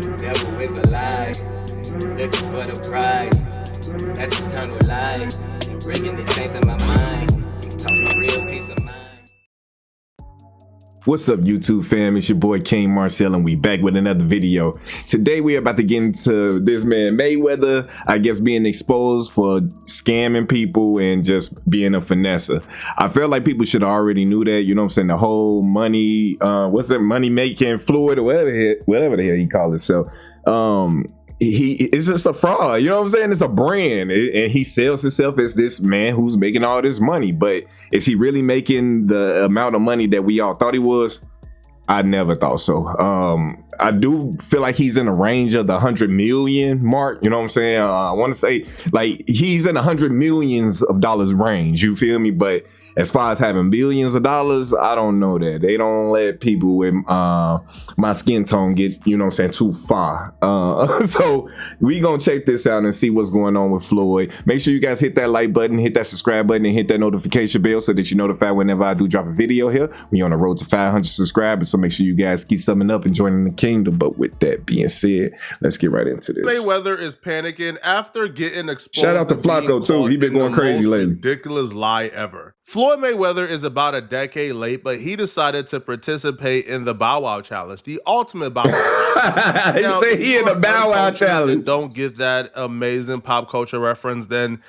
Devil is a lie, looking for the prize. That's eternal life, and bringing the change in my mind. Talking real peace of mind. What's up, YouTube fam? It's your boy KingMarcell, and we back with another video. Today we're about to get into this man Mayweather, I guess, being exposed for scamming people and just being a finesser. I feel like people should have already knew that, you know what I'm saying? The whole money, what's that, money making Floyd or whatever the hell he called himself. It's just a fraud, you know what I'm saying? It's a brand, and he sells himself as this man who's making all this money. But is he really making the amount of money that we all thought he was? I never thought so. I do feel like he's in the range of the 100 million mark, you know what I'm saying? I want to say like he's in 100 millions of dollars range, you feel me? But as far as having billions of dollars, I don't know that. They don't let people with my skin tone get, you know what I'm saying, too far. So we gonna check this out and see what's going on with Floyd. Make sure you guys hit that like button, hit that subscribe button, and hit that notification bell so that you're notified whenever I do drop a video here. We're on the road to 500 subscribers, so make sure you guys keep summing up and joining the kingdom. But with that being said, let's get right into this. Mayweather is panicking after getting exposed. Shout out to Flacco too. He been going crazy lately. Ridiculous lie ever. Floyd Mayweather is about a decade late, but he decided to participate in the Bow Wow Challenge, the ultimate Bow Wow. He said he in the Bow Wow Challenge. Don't get that amazing pop culture reference, then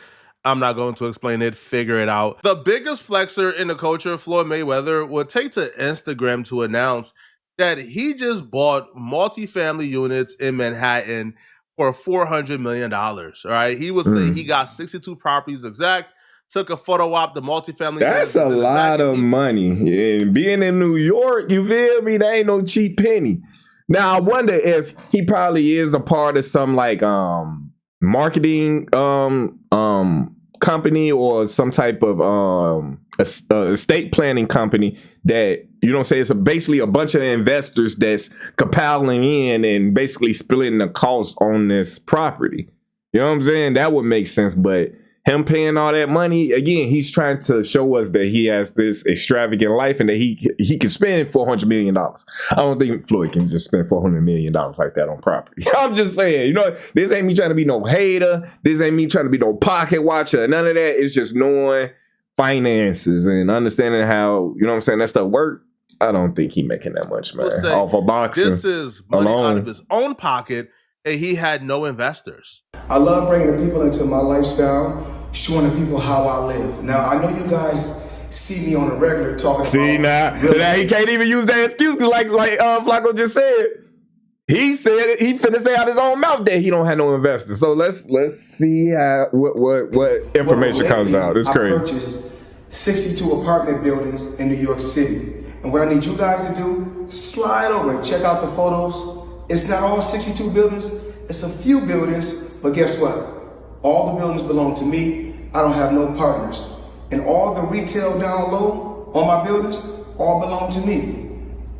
I'm not going to explain it. Figure it out. The biggest flexer in the culture, Floyd Mayweather, would take to Instagram to announce that he just bought multifamily units in Manhattan for $400 million. All right. He would say he got 62 properties exact. Took a photo op, the multifamily. That's a lot of money. And being in New York, you feel me? That ain't no cheap penny. Now I wonder if he probably is a part of some like marketing company or some type of estate planning company that, you know, say it's basically a bunch of investors that's compiling in and basically splitting the cost on this property. You know what I'm saying? That would make sense, but him paying all that money, again, he's trying to show us that he has this extravagant life and that he can spend $400 million. I don't think Floyd can just spend $400 million like that on property. I'm just saying, you know, this ain't me trying to be no hater. This ain't me trying to be no pocket watcher. None of that. It's just knowing finances and understanding how, you know what I'm saying, that stuff work. I don't think he making that much, man, off of boxing. This is money out of his own pocket, and he had no investors. I love bringing the people into my lifestyle, showing the people how I live. Now, I know you guys see me on a regular talking about... now he can't even use that excuse, like Flacco just said. He said it, he finna say out his own mouth that he don't have no investors. So let's see how what information comes out. It's crazy. I purchased 62 apartment buildings in New York City. And what I need you guys to do, slide over and check out the photos. It's not all 62 buildings, it's a few buildings, but guess what? All the buildings belong to me. I don't have no partners. And all the retail down low on my buildings all belong to me.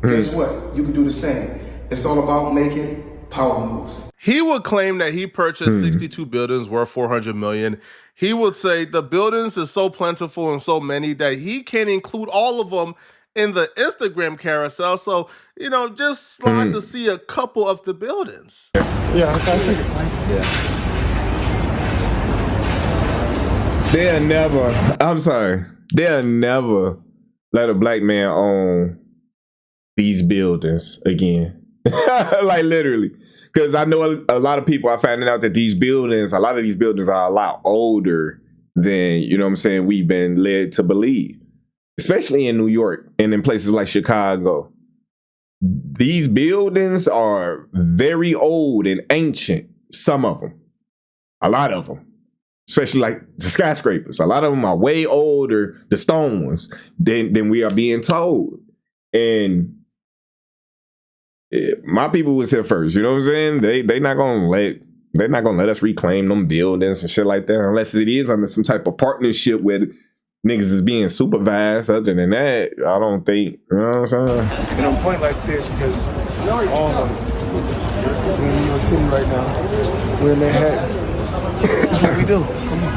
Guess what? You can do the same. It's all about making power moves. He would claim that he purchased 62 buildings worth $400 million. He would say the buildings is so plentiful and so many that he can't include all of them in the Instagram carousel. So, you know, just slide to see a couple of the buildings. Yeah, okay. Yeah. They'll never let a black man own these buildings again. Like literally. Because I know a lot of people are finding out that a lot of these buildings are a lot older than, you know what I'm saying, we've been led to believe. Especially in New York and in places like Chicago. These buildings are very old and ancient. Some of them. A lot of them. Especially like the skyscrapers. A lot of them are way older, the stone ones, than we are being told. And my people was here first. You know what I'm saying? They're not gonna let us reclaim them buildings and shit like that unless it is under some type of partnership with niggas is being supervised. Other than that, I don't think, you know what I'm saying? And I'm pointing like this because all of them, we're in New York City right now. We're in Manhattan. That's what we do. Come on.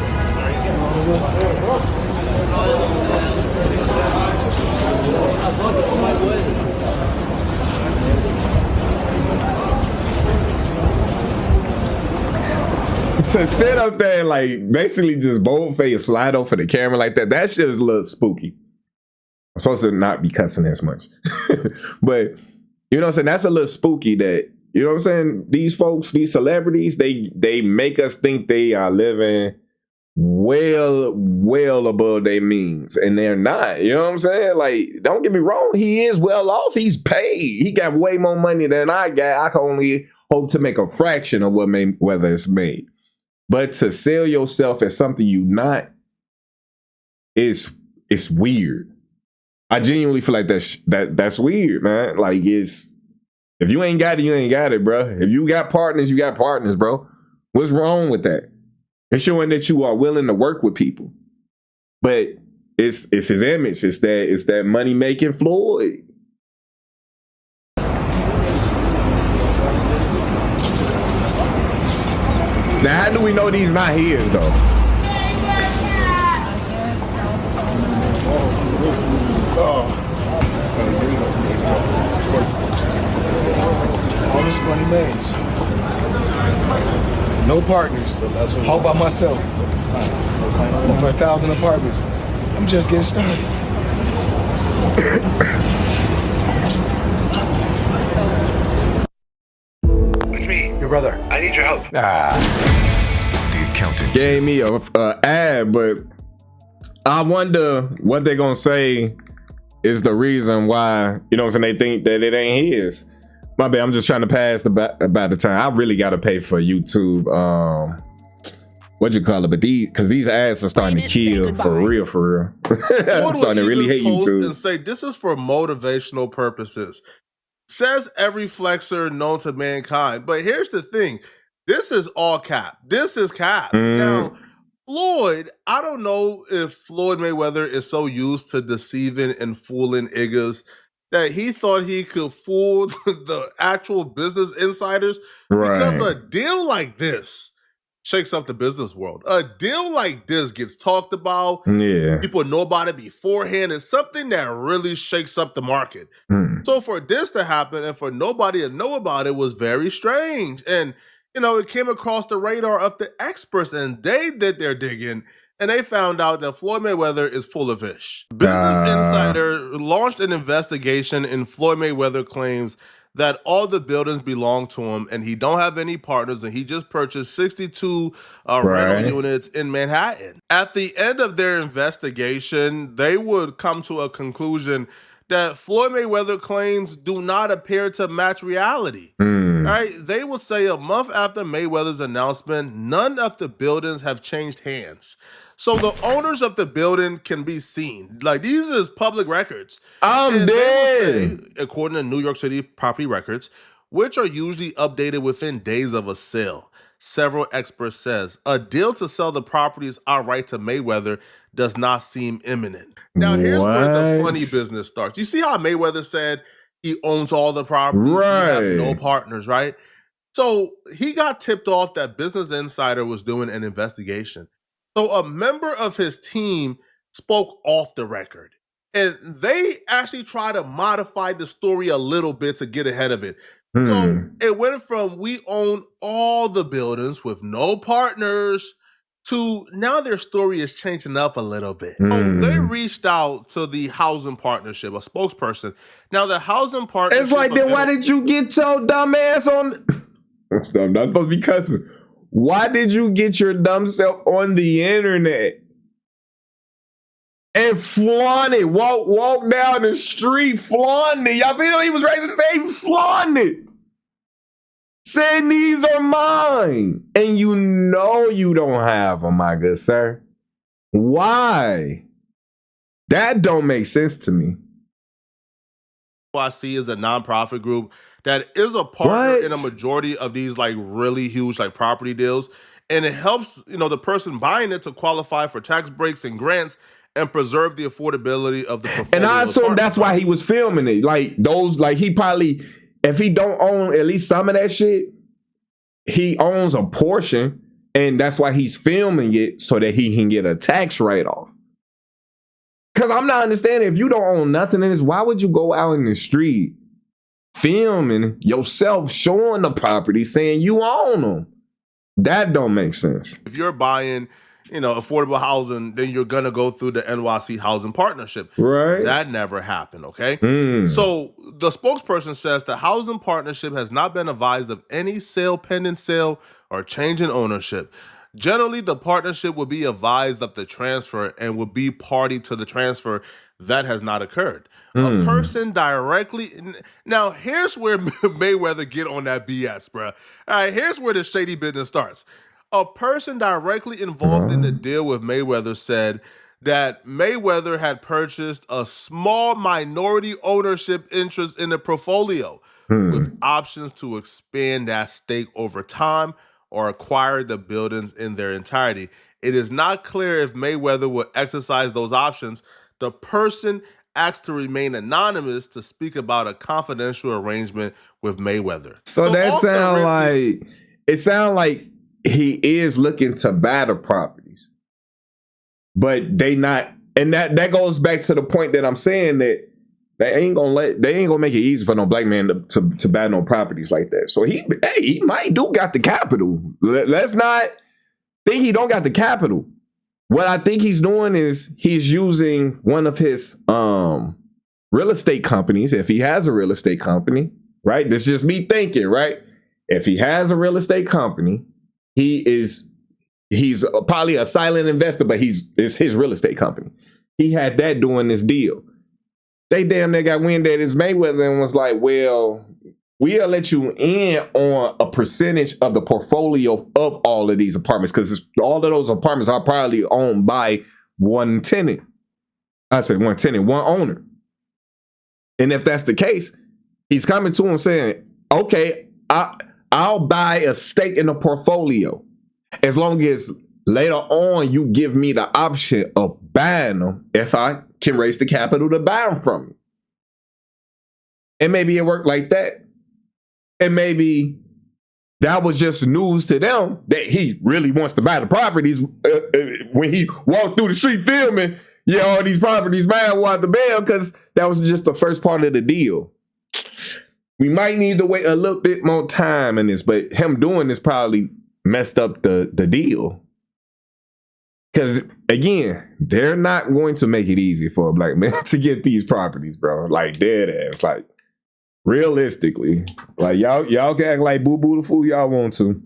To sit up there and like basically just boldface slide over the camera like that shit is a little spooky. I'm supposed to not be cussing as much. But you know what I'm saying? That's a little spooky that, you know what I'm saying? These folks, these celebrities, they make us think they are living well above their means, and they're not. You know what I'm saying? Like, don't get me wrong, he is well off. He's paid. He got way more money than I got. I can only hope to make a fraction of what whether it's made. But to sell yourself as something you not it's weird. I genuinely feel like that's weird, man. Like, if you ain't got it, you ain't got it, bro. If you got partners, you got partners, bro. What's wrong with that? It's showing that you are willing to work with people. But it's his image. It's that money making Floyd. Now, how do we know these not his though? All this money made. No partners. All by myself. Over 1,000 apartments. I'm just getting started. It's me. Your brother. I need your help. The accountant Gave me a ad, but I wonder what they're gonna say is the reason why, you know what I'm saying, they think that it ain't his. My bad, I'm just trying to pass about the time. I really gotta pay for YouTube, what you call it, but these ads are starting to kill for real. I'm starting to really hate YouTube. And say this is for motivational purposes. Says every flexer known to mankind. But here's the thing. This is all cap. This is cap. Now, Floyd, I don't know if Floyd Mayweather is so used to deceiving and fooling niggas that he thought he could fool the actual business insiders. Because a deal like this shakes up the business world. A deal like this gets talked about. Yeah. People know about it beforehand. It's something that really shakes up the market. So for this to happen and for nobody to know about it was very strange. And, you know, it came across the radar of the experts and they did their digging and they found out that Floyd Mayweather is full of ish. Business Insider launched an investigation and Floyd Mayweather claims that all the buildings belong to him and he don't have any partners and he just purchased 62 rental units in Manhattan. At the end of their investigation, they would come to a conclusion that Floyd Mayweather claims do not appear to match reality. Right? They would say a month after Mayweather's announcement, none of the buildings have changed hands. So the owners of the building can be seen. Like, these is public records. I'm dead. Say, according to New York City property records, which are usually updated within days of a sale. Several experts says a deal to sell the properties outright to Mayweather does not seem imminent. Now, here's where the funny business starts. You see how Mayweather said he owns all the properties, he has no partners, right? So he got tipped off that Business Insider was doing an investigation. So a member of his team spoke off the record. And they actually tried to modify the story a little bit to get ahead of it. So it went from we own all the buildings with no partners to now their story is changing up a little bit. So they reached out to the housing partnership, a spokesperson. Now the housing partnership— It's like, then why did you get your dumb ass on? I'm not supposed to be cussing. Why did you get your dumb self on the internet and flaunt it? Walk down the street, flaunt it. Y'all see how he was raising to say, flaunt it. Saying these are mine. And you know you don't have them, my good sir. Why? That don't make sense to me. I see is a nonprofit group that is a partner in a majority of these like really huge like property deals. And it helps, you know, the person buying it to qualify for tax breaks and grants and preserve the affordability of the portfolio. And I assume that's why he was filming it. Like those, like he probably, if he don't own at least some of that shit, he owns a portion, and that's why he's filming it so that he can get a tax write-off. Because I'm not understanding, if you don't own nothing in this, why would you go out in the street filming yourself showing the property saying you own them? That don't make sense. If you're buying, affordable housing, then you're gonna go through the NYC Housing Partnership. Right. That never happened, okay? So the spokesperson says the Housing Partnership has not been advised of any sale, pending sale, or change in ownership. Generally, the partnership will be advised of the transfer and will be party to the transfer. That has not occurred. A person directly... Now, here's where Mayweather get on that BS, bro. All right, here's where the shady business starts. A person directly involved in the deal with Mayweather said that Mayweather had purchased a small minority ownership interest in the portfolio with options to expand that stake over time or acquire the buildings in their entirety. It is not clear if Mayweather will exercise those options. The person asked to remain anonymous to speak about a confidential arrangement with Mayweather. So that sound like he is looking to buy the properties, but they not, and that goes back to the point that I'm saying that they ain't gonna make it easy for no black man to buy no properties like that. So he might got the capital. Let's not think he don't got the capital. What I think he's doing is he's using one of his real estate companies, if he has a real estate company, right? This is just me thinking, right? If he has a real estate company, he's probably a silent investor, but it's his real estate company. He had that doing this deal. They damn near got wind at his Mayweather and was like, well, we'll let you in on a percentage of the portfolio of all of these apartments, because all of those apartments are probably owned by one tenant. I said one tenant, one owner. And if that's the case, he's coming to him saying, okay, I'll buy a stake in the portfolio as long as later on you give me the option of buying them if I can raise the capital to buy them from you. And maybe it worked like that. And maybe that was just news to them that he really wants to buy the properties. When he walked through the street filming, all these properties, man, want the bail, because that was just the first part of the deal. We might need to wait a little bit more time in this, but him doing this probably messed up the deal. Because, again, they're not going to make it easy for a black man to get these properties, bro. Like, dead ass. Like, realistically. Like, y'all can act like boo-boo the fool y'all want to.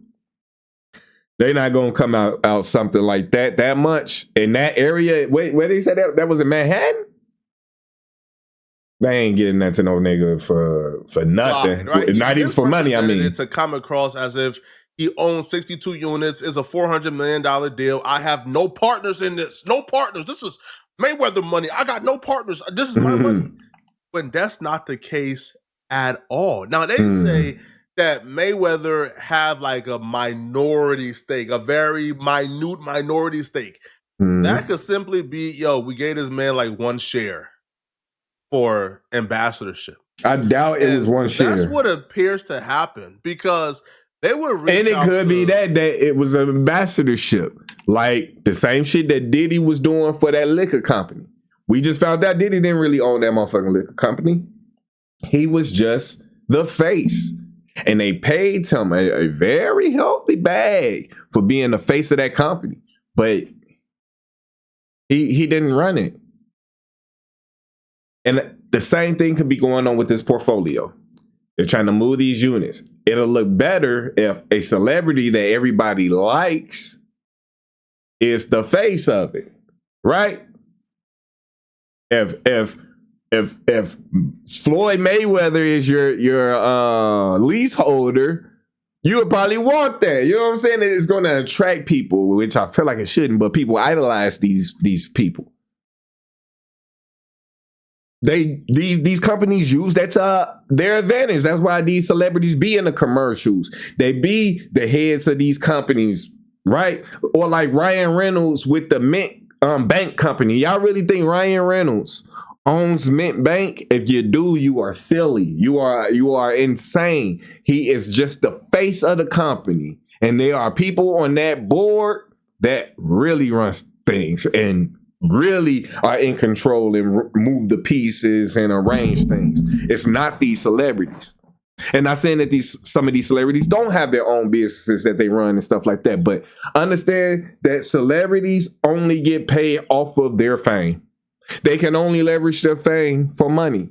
They're not going to come out something like that much. In that area, where they said that was in Manhattan? They ain't getting that to no nigga for nothing. Right? Not even for money, I mean. It to come across as if he owns 62 units, is a $400 million deal. I have no partners in this. No partners. This is Mayweather money. I got no partners. This is my money. When that's not the case at all. Now, they say that Mayweather have like a minority stake, a very minute minority stake. That could simply be, we gave this man like one share for ambassadorship. I doubt it was one share. That's what appears to happen, because they would reach and it out could to, be that it was an ambassadorship, like the same shit that Diddy was doing for that liquor company. We just found out Diddy didn't really own that motherfucking liquor company. He was just the face, and they paid him a very healthy bag for being the face of that company, but he didn't run it. And the same thing could be going on with this portfolio. They're trying to move these units. It'll look better if a celebrity that everybody likes is the face of it, right? If Floyd Mayweather is your leaseholder, you would probably want that. You know what I'm saying? It's going to attract people, which I feel like it shouldn't, but people idolize these people. These companies use that to their advantage. That's why these celebrities be in the commercials. They be the heads of these companies, right? Or like Ryan Reynolds with the Mint Bank company. Y'all really think Ryan Reynolds owns Mint Bank? If you do, you are silly. You are insane. He is just the face of the company, and there are people on that board that really run things and really are in control and move the pieces and arrange things. It's not these celebrities. And not saying that some of these celebrities don't have their own businesses that they run and stuff like that, but understand that celebrities only get paid off of their fame. They can only leverage their fame for money.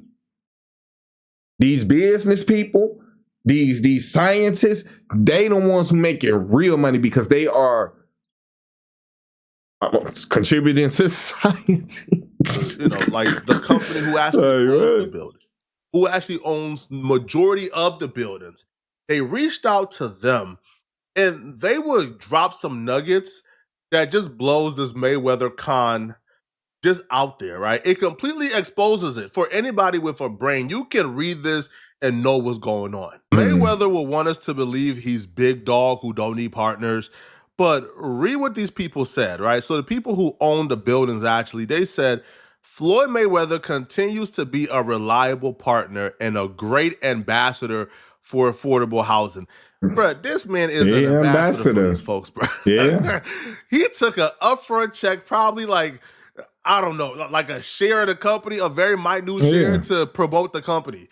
These business people, these scientists, they the ones who make it real money because they are contributing to society. You know, like the company who actually owns the building, who actually owns majority of the buildings. They reached out to them and they would drop some nuggets that just blows this Mayweather con just out there, right? It completely exposes it. For anybody with a brain, you can read this and know what's going on. Mayweather will want us to believe he's big dog who don't need partners, but read what these people said, right? So the people who own the buildings, actually, they said, Floyd Mayweather continues to be a reliable partner and a great ambassador for affordable housing. Bruh, this man is an ambassador for these folks, bro. Yeah. He took an upfront check, probably like, I don't know, like a share of the company, a very minute share to promote the company.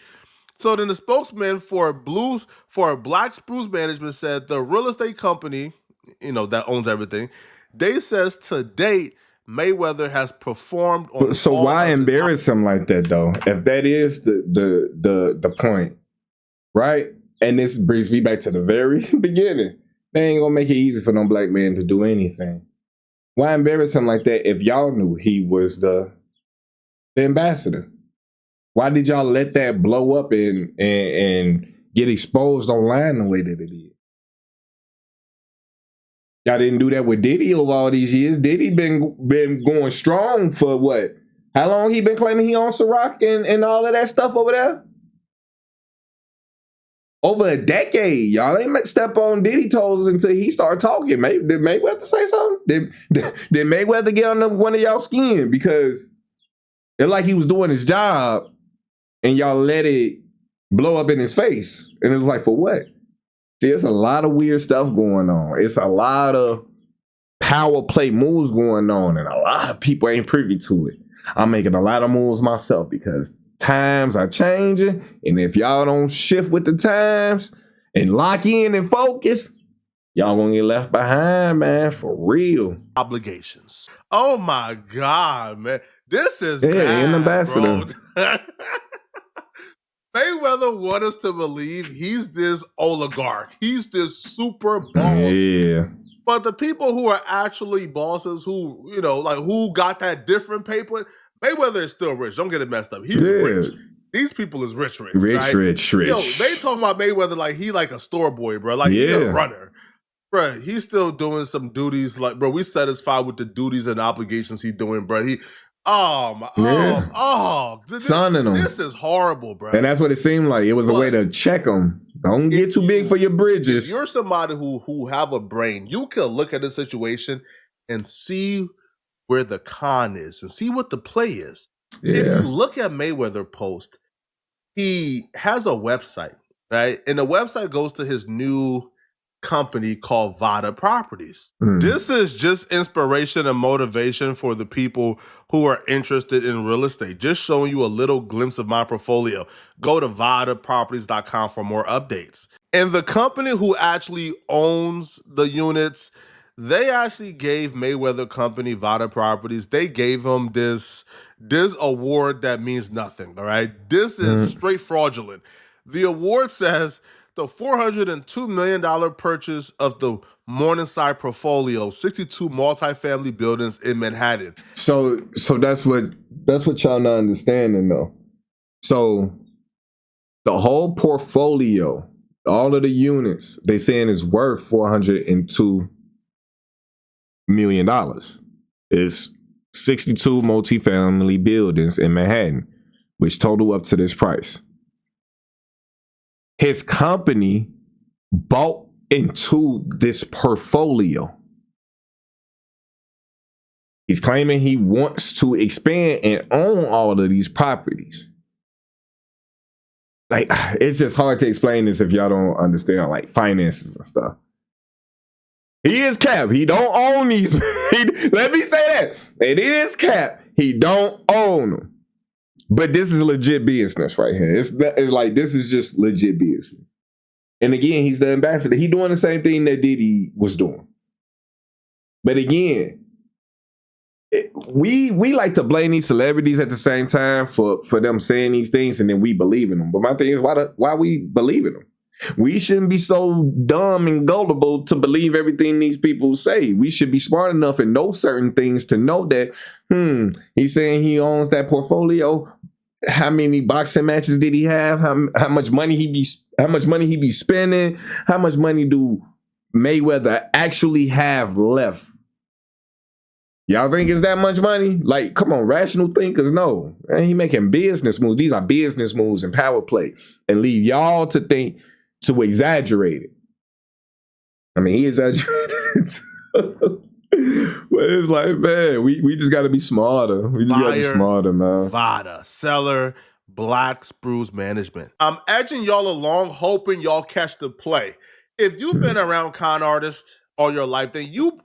So then the spokesman for Black Spruce Management said the real estate company, you know, that owns everything, they says to date, Mayweather has performed on. So why embarrass him like that though? If that is the point, right? And this brings me back to the very beginning. They ain't gonna make it easy for no black man to do anything. Why embarrass him like that if y'all knew he was the ambassador? Why did y'all let that blow up and get exposed online the way that it is? Y'all didn't do that with Diddy over all these years. Diddy been going strong for what? How long he been claiming he owns Ciroc and all of that stuff over there? Over a decade. Y'all ain't step on Diddy toes until he started talking. Did Mayweather say something? Did Mayweather get on one of y'all skin? Because it's like he was doing his job and y'all let it blow up in his face. And it was like, for what? See, it's a lot of weird stuff going on. It's a lot of power play moves going on, and a lot of people ain't privy to it. I'm making a lot of moves myself because times are changing, and if y'all don't shift with the times and lock in and focus, y'all gonna get left behind, man, for real. Obligations. Oh my God, man. This is an bad, ambassador. Bro. Mayweather want us to believe he's this oligarch. He's this super boss. Yeah. But the people who are actually bosses, who, you know, like who got that different paper, Mayweather is still rich. Don't get it messed up. He's rich. These people is rich. Right? Rich. Yo, they talking about Mayweather like he like a store boy, bro. Like he's a runner. Bro, he's still doing some duties. Like, bro, we satisfied with the duties and obligations he's doing, bro. Sonning him. This is horrible, bro. And that's what it seemed like. It was a way to check him. Don't get too big for your bridges. If you're somebody who have a brain, you can look at the situation and see where the con is and see what the play is. Yeah. If you look at Mayweather post, he has a website, right? And the website goes to his new company called Vada Properties. This is just inspiration and motivation for the people who are interested in real estate. Just showing you a little glimpse of my portfolio. Go to vadaproperties.com for more updates. And the company who actually owns the units, they actually gave Mayweather company, Vada Properties, they gave him this award that means nothing, all right? This is straight fraudulent. The award says the $402 million purchase of the Morningside portfolio, 62 multifamily buildings in Manhattan. So that's what y'all not understanding though. So the whole portfolio, all of the units, they saying is worth $402 million. It's 62 multifamily buildings in Manhattan, which total up to this price. His company bought into this portfolio. He's claiming he wants to expand and own all of these properties. Like, it's just hard to explain this if y'all don't understand, like, finances and stuff. He is cap. He don't own these. Let me say that. It is cap. He don't own them. But this is legit business right here. It's like this is just legit business. And again, he's the ambassador. He doing the same thing that Diddy was doing. But again, we like to blame these celebrities at the same time for them saying these things, and then we believe in them. But my thing is, why we believe in them? We shouldn't be so dumb and gullible to believe everything these people say. We should be smart enough and know certain things to know that, he's saying he owns that portfolio. How many boxing matches did he have? How much money he be spending? How much money do Mayweather actually have left? Y'all think it's that much money? Like, come on, rational thinkers, no. Man, he making business moves. These are business moves and power play. And leave y'all to think to exaggerate it. I mean, he exaggerated it. But it's like, man, we just got to be smarter. We just got to be smarter, man. Vada, seller, Black Spruce Management. I'm edging y'all along, hoping y'all catch the play. If you've been around con artists all your life, then you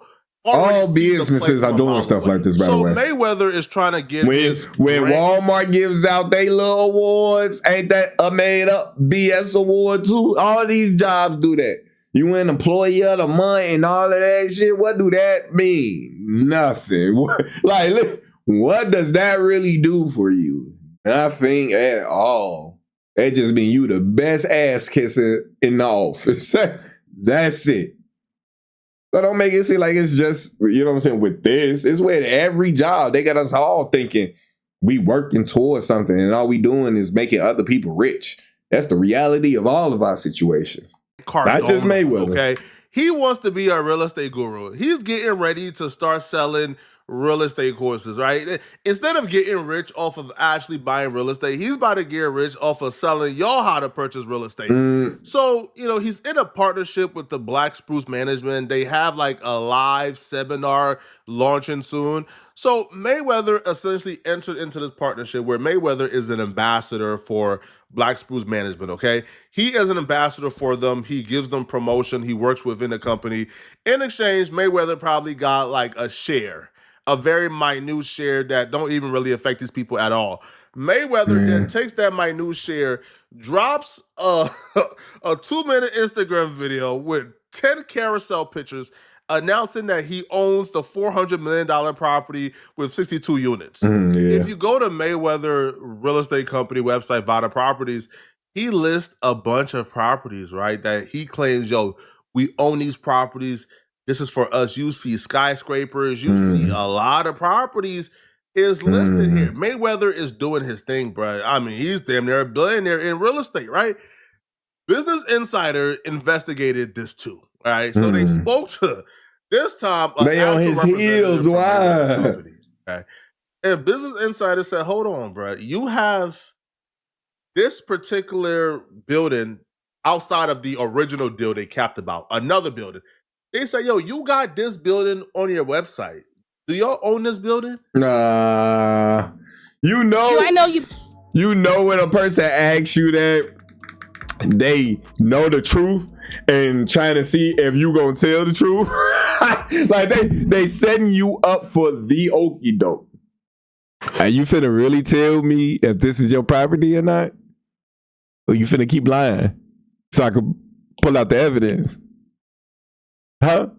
all businesses are doing stuff like this, by the way. So Mayweather is trying to get when Walmart gives out their little awards, ain't that a made up BS award too? All these jobs do that. You win Employee of the Month and all of that shit. What do that mean? Nothing. Like, what does that really do for you? Nothing at all. That just mean you the best ass kisser in the office. That's it. So don't make it seem like it's just, you know what I'm saying, with this. It's with every job. They got us all thinking we working towards something and all we doing is making other people rich. That's the reality of all of our situations. Cardona, not just Mayweather. Okay. He wants to be a real estate guru. He's getting ready to start selling real estate courses, right? Instead of getting rich off of actually buying real estate, he's about to get rich off of selling y'all how to purchase real estate. So, he's in a partnership with the Black Spruce Management. They have like a live seminar launching soon. So Mayweather essentially entered into this partnership where Mayweather is an ambassador for Black Spruce Management, okay? He is an ambassador for them. He gives them promotion. He works within the company. In exchange, Mayweather probably got like a share, a very minute share that don't even really affect these people at all. Mayweather then takes that minute share, drops a 2-minute Instagram video with 10 carousel pictures announcing that he owns the $400 million property with 62 units. If you go to Mayweather real estate company website, Vada Properties, he lists a bunch of properties, right? That he claims, we own these properties. This is for us. You see skyscrapers. You see a lot of properties is listed here. Mayweather is doing his thing, bro. I mean, he's damn near a billionaire in real estate, right? Business Insider investigated this too, all right? So they spoke to, this time, they on his heels. Why? Okay? And Business Insider said, hold on, bro. You have this particular building outside of the original deal they capped about, another building. They say, you got this building on your website. Do y'all own this building? Nah. You know when a person asks you that, they know the truth and trying to see if you gonna tell the truth. Like they setting you up for the okie doke. Are you finna really tell me if this is your property or not? Or you finna keep lying so I can pull out the evidence? Huh?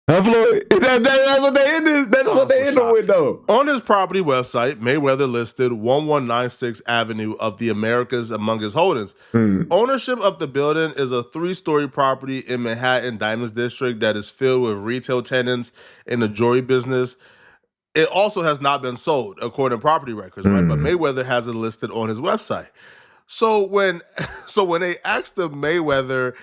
Floyd? That's what they ended. That's what they ended with, though. On his property website, Mayweather listed 1196 Avenue of the Americas among his holdings. Ownership of the building is a 3-story property in Manhattan Diamonds District that is filled with retail tenants in the jewelry business. It also has not been sold, according to property records, right? But Mayweather has it listed on his website. So when they asked the Mayweather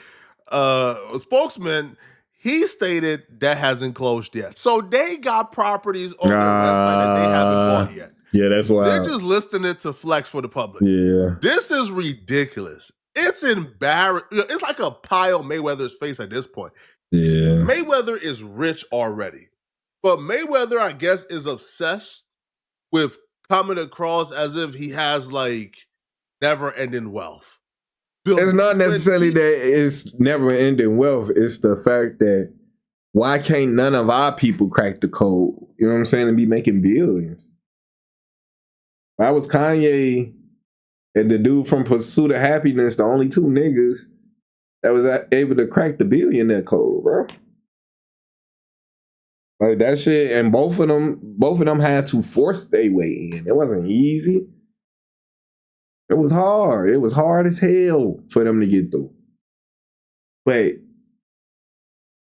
spokesman, he stated that hasn't closed yet. So they got properties on their website that they haven't bought yet. Yeah, that's why they're just listing it to flex for the public. Yeah, this is ridiculous. It's embarrassing. It's like a pie on Mayweather's face at this point. Yeah, Mayweather is rich already, but Mayweather, I guess, is obsessed with coming across as if he has like never-ending wealth. It's not necessarily that it's never-ending wealth. It's the fact that why can't none of our people crack the code? You know what I'm saying? And be making billions. I was Kanye and the dude from Pursuit of Happiness, the only two niggas that was able to crack the billionaire code, bro. Like that shit, and both of them had to force their way in. It wasn't easy. It was hard. It was hard as hell for them to get through. But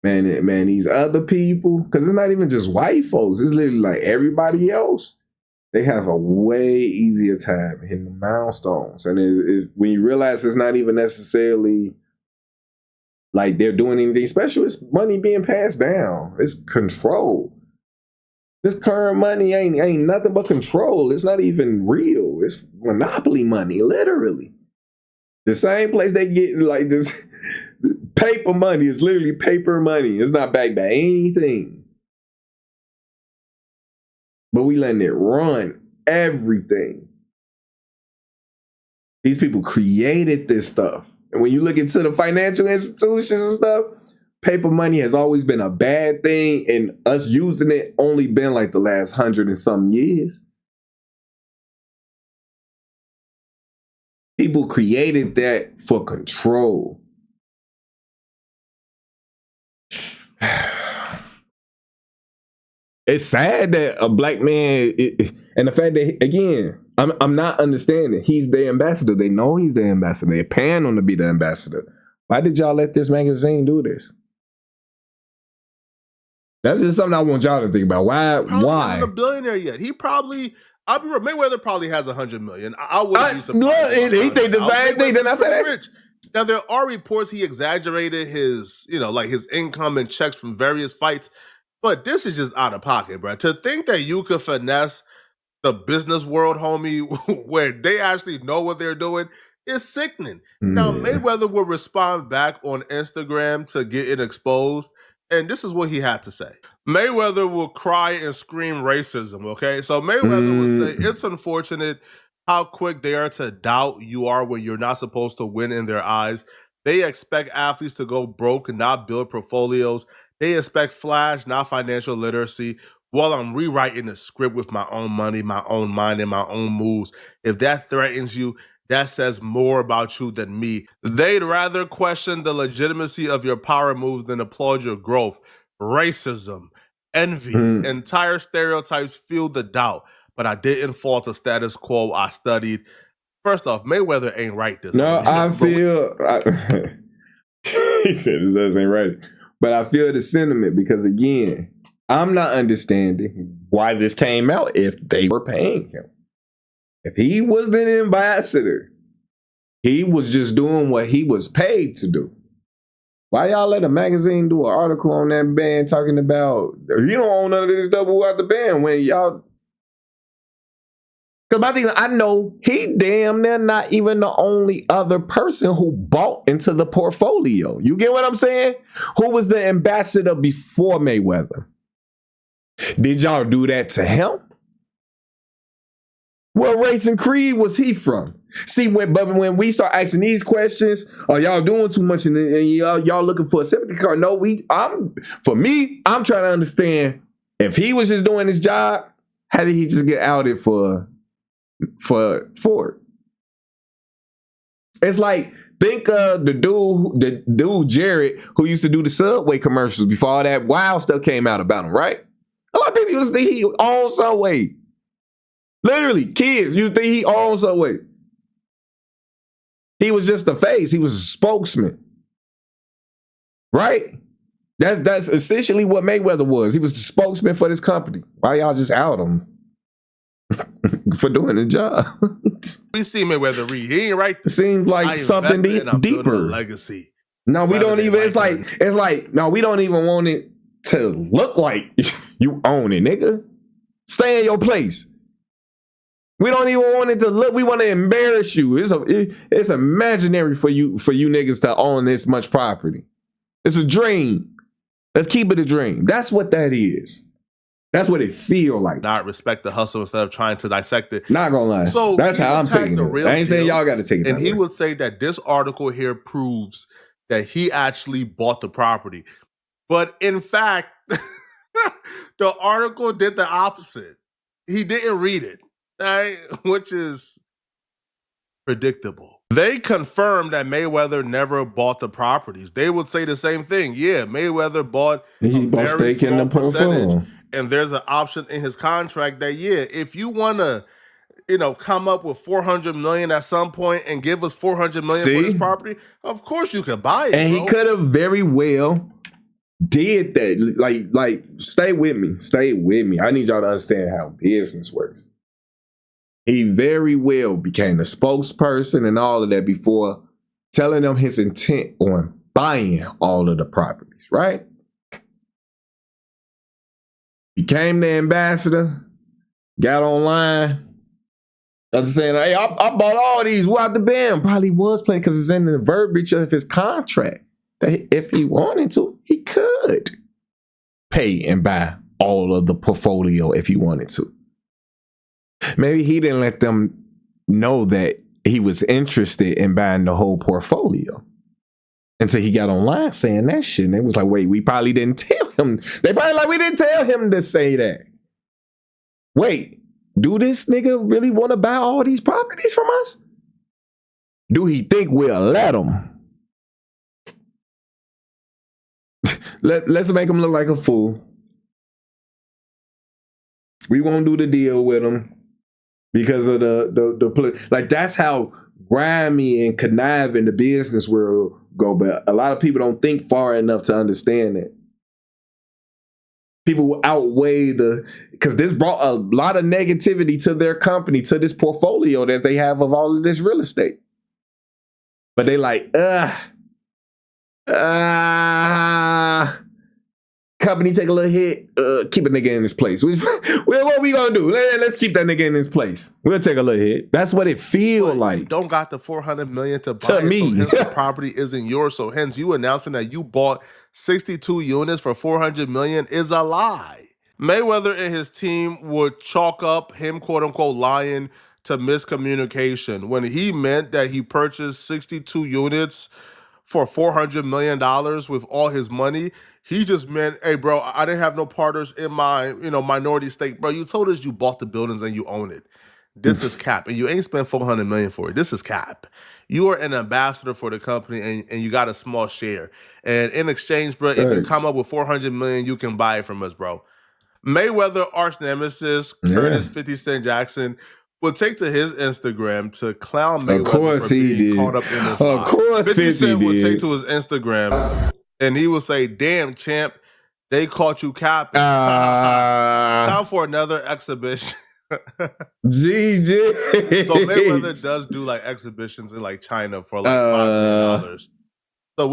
man, these other people, because it's not even just white folks, it's literally like everybody else. They have a way easier time hitting the milestones. And it's when you realize it's not even necessarily like they're doing anything special, it's money being passed down. It's control. This current money ain't nothing but control. It's not even real. It's monopoly money, literally. The same place they get like this paper money is literally paper money. It's not backed by anything. But we letting it run everything. These people created this stuff. And when you look into the financial institutions and stuff, paper money has always been a bad thing, and us using it only been like the last 100 and some years. People created that for control. It's sad that a black man, and the fact that, again, I'm not understanding. He's the ambassador. They know he's the ambassador. They're paying him to be the ambassador. Why did y'all let this magazine do this? That's just something I want y'all to think about. Why? Why? Isn't a billionaire yet. He probably, I'll be real, Mayweather probably has $100 million. I wouldn't be surprised. Look, he think the same thing. Then I said that. Rich. Now there are reports he exaggerated his, like his income and checks from various fights, but this is just out of pocket, bro. To think that you could finesse the business world, homie, where they actually know what they're doing is sickening. Now Mayweather will respond back on Instagram to get it exposed. And this is what he had to say. Mayweather will cry and scream racism, okay? So Mayweather would say, it's unfortunate how quick they are to doubt you are when you're not supposed to win in their eyes. They expect athletes to go broke and not build portfolios. They expect flash, not financial literacy. While I'm rewriting the script with my own money, my own mind, and my own moves. If that threatens you, that says more about you than me. They'd rather question the legitimacy of your power moves than applaud your growth. Racism, envy, entire stereotypes fuel the doubt. But I didn't fall to status quo. I studied. First off, Mayweather ain't right this. No, I feel... he said this ain't right. But I feel the sentiment because, again, I'm not understanding why this came out if they were paying him. If he was an ambassador, he was just doing what he was paid to do. Why y'all let a magazine do an article on that band talking about, you don't own none of this stuff without the band when y'all... Because my thing is, I know he damn near not even the only other person who bought into the portfolio. You get what I'm saying? Who was the ambassador before Mayweather? Did y'all do that to him? What race and creed was he from? See, when we start asking these questions, are y'all doing too much and y'all looking for a sympathy card? No, I'm trying to understand if he was just doing his job, how did he just get outed for it? It's like, think of the dude Jared who used to do the Subway commercials before all that wild stuff came out about him, right? A lot of people used to think he owned Subway. Literally, kids, you think he owned Subway. He was just a face. He was a spokesman. Right? That's essentially what Mayweather was. He was the spokesman for this company. Why y'all just out him for doing the job? We see Mayweather read. He ain't right. It seems like something deeper. Legacy. No, we don't even. It's like no, we don't even want it to look like you own it, nigga. Stay in your place. We don't even want it to look. We want to embarrass you. It's imaginary for you niggas to own this much property. It's a dream. Let's keep it a dream. That's what that is. That's what it feel like. Not respect the hustle instead of trying to dissect it. Not gonna lie. So that's how I'm taking it. I ain't saying y'all got to take it. And he would say that this article here proves that he actually bought the property. But in fact, the article did the opposite. He didn't read it. right? Which is predictable. They confirmed that Mayweather never bought the properties. They would say the same thing. Yeah, Mayweather bought He a bought very stake in small the percentage, portfolio. and there's an option in his contract that, yeah, if you want to, come up with 400 million at some point and give us 400 million for this See? property, of course you could buy it, And bro. he could have very well did that. Like, stay with me. Stay with me. I need y'all to understand how business works. He very well became a spokesperson and all of that before telling them his intent on buying all of the properties, right? Became the ambassador, got online. I'm saying, hey, I bought all these. What the band? Probably was playing because it's in the verbiage of his contract that if he wanted to, he could pay and buy all of the portfolio if he wanted to. Maybe he didn't let them know that he was interested in buying the whole portfolio until he got online saying that shit. And they was like, wait, we probably didn't tell him. They probably like, we didn't tell him to say that. Wait, do this nigga really want to buy all these properties from us? Do he think we'll let him? Let's make him look like a fool. We won't do the deal with him because of the like, that's how grimy and conniving the business world go. But a lot of people don't think far enough to understand it. People will outweigh because this brought a lot of negativity to their company, to this portfolio that they have of all of this real estate. But they like, company take a little hit, keep a nigga in his place. What we gonna do? Let's keep that nigga in his place. We'll take a little hit. That's what it feel like. You don't got the 400 million to buy To me. so hence the property isn't yours. So hence you announcing that you bought 62 units for 400 million is a lie. Mayweather and his team would chalk up him, quote unquote, lying to miscommunication when he meant that he purchased 62 units for $400 million with all his money. He just meant, hey, bro, I didn't have no partners in my, minority stake. Bro, you told us you bought the buildings and you own it. This is cap. And you ain't spent $400 million for it. This is cap. You are an ambassador for the company and you got a small share. And in exchange, bro, if you come up with $400 million, you can buy it from us, bro. Mayweather arch nemesis, Curtis 50 Cent Jackson, will take to his Instagram to clown Mayweather for being caught up in this lie. Of course 50 Cent will did. take to his Instagram and he will say, damn, champ, they caught you capping. Time for another exhibition. GG. So Mayweather does do like exhibitions in like China for like $5 million. So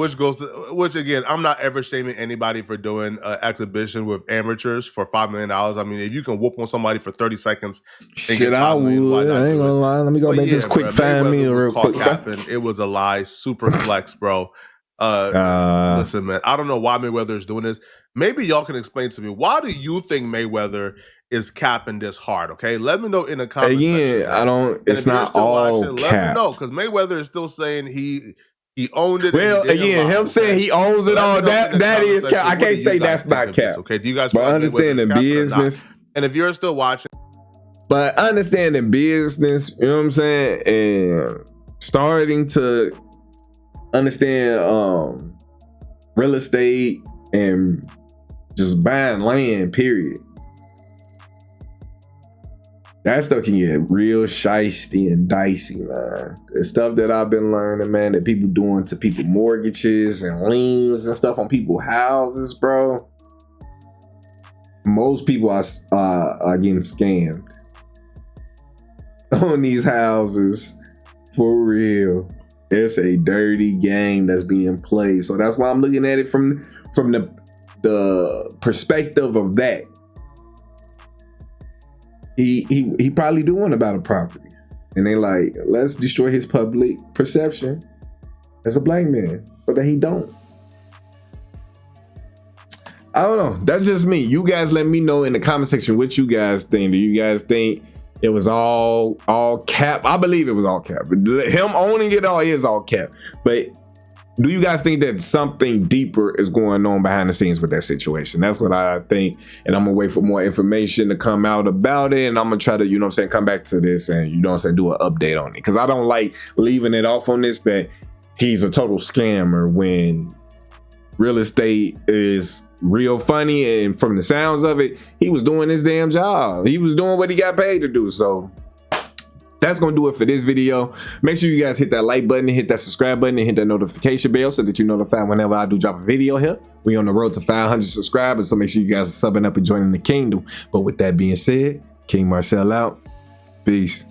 which again, I'm not ever shaming anybody for doing an exhibition with amateurs for $5 million. I mean, if you can whoop on somebody for 30 seconds, and get I $5 million, why would. not I ain't do gonna it? lie. Let me go But make this quick bro, 5 million Mayweather real was quick. caught capping. It was a lie. Super flex, bro. Listen, man, I don't know why Mayweather is doing this. Maybe y'all can explain to me, why do you think Mayweather is capping this hard? Okay, let me know in the comment section. Again, I don't. And It's if you're not still all watching, cap. let me know, because Mayweather is still saying he owned it. Well, and he didn't again, lie, him saying he owns it all, that is cap. I can't say that's not cap. Okay, do you guys? But understanding business. And if you're still watching, but understanding business, you know what I'm saying, and starting to understand real estate and just buying land, period. That stuff can get real shiesty and dicey, man. The stuff that I've been learning, man, that people doing to people mortgages and liens and stuff on people's houses, bro. Most people are getting scammed on these houses, for real. It's a dirty game that's being played. So that's why I'm looking at it from the perspective of that. He probably do want to buy the properties, and they like, let's destroy his public perception as a black man so that he don't. I don't know. That's just me. You guys let me know in the comment section what you guys think. Do you guys think it was all cap? I believe it was all cap. Him owning it all is all cap. But do you guys think that something deeper is going on behind the scenes with that situation? That's what I think, and I'm gonna wait for more information to come out about it, and I'm gonna try to, you know what I'm saying, come back to this and, you know what I'm saying, do an update on it, because I don't like leaving it off on this that he's a total scammer when real estate is real funny, and from the sounds of it, he was doing his damn job. He was doing what he got paid to do. So that's gonna do it for this video. Make sure you guys hit that like button, and hit that subscribe button, and hit that notification bell so that you're notified whenever I do drop a video here. We on the road to 500 subscribers, so make sure you guys are subbing up and joining the kingdom. But with that being said, KingMarcell out. Peace.